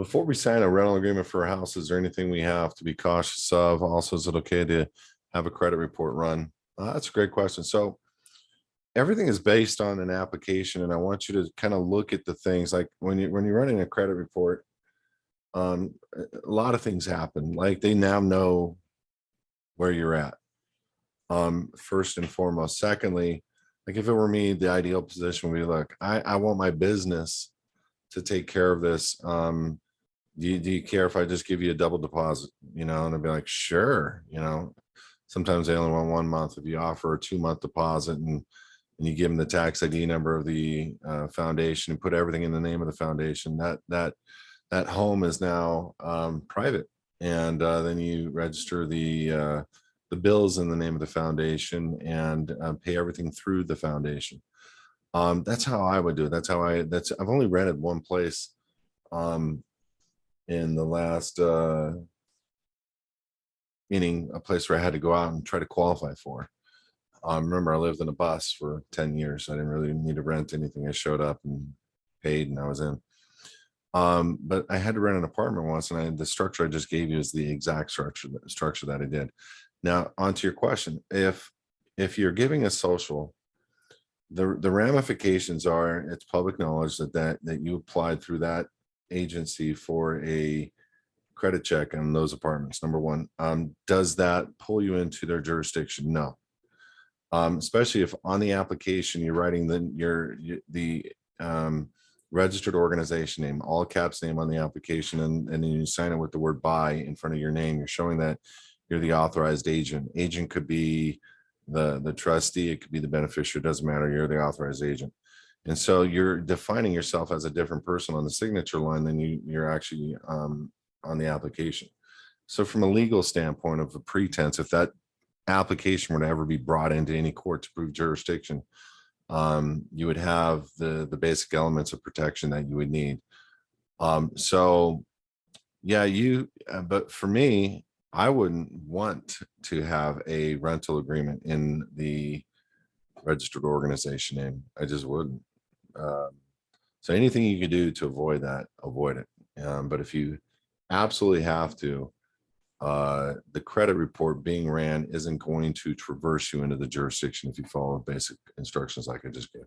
Before we sign a rental agreement for a house, is there anything we have to be cautious of? Also, is it okay to have a credit report run? That's a great question. So everything is based on an application, and I want you to kind of look at the things like when you're running a credit report. A lot of things happen. Like they now know where you're at. First and foremost. Secondly, like if it were me, the ideal position would be, look, I want my business to take care of this. Do you care if I just give you a double deposit? And I'd be like, sure. Sometimes they only want 1 month. If you offer a 2 month deposit and you give them the tax ID number of the foundation and put everything in the name of the foundation, that home is now private. And then you register the bills in the name of the foundation and pay everything through the foundation. That's how I would do it. I've only rented one place in the last meaning a place where I had to go out and try to qualify for. Remember, I lived in a bus for 10 years. So I didn't really need to rent anything. I showed up and paid and I was in. But I had to rent an apartment once, and the structure I just gave you is the exact structure that I did. Now, onto your question. If you're giving a social, the ramifications are, it's public knowledge that you applied through that agency for a credit check on those apartments. Number one, does that pull you into their jurisdiction? No. Especially if on the application you're writing the registered organization name, all caps name on the application, and then you sign it with the word by in front of your name. You're showing that you're the authorized agent. Agent could be the trustee, it could be the beneficiary, it doesn't matter. You're the authorized agent. And so you're defining yourself as a different person on the signature line than you're actually on the application. So from a legal standpoint of a pretense, if that application were to ever be brought into any court to prove jurisdiction, you would have the basic elements of protection that you would need. So yeah, but for me, I wouldn't want to have a rental agreement in the registered organization name. I just wouldn't. So anything you can do to avoid that, avoid it. But if you absolutely have to, the credit report being ran isn't going to traverse you into the jurisdiction if you follow basic instructions like I just gave.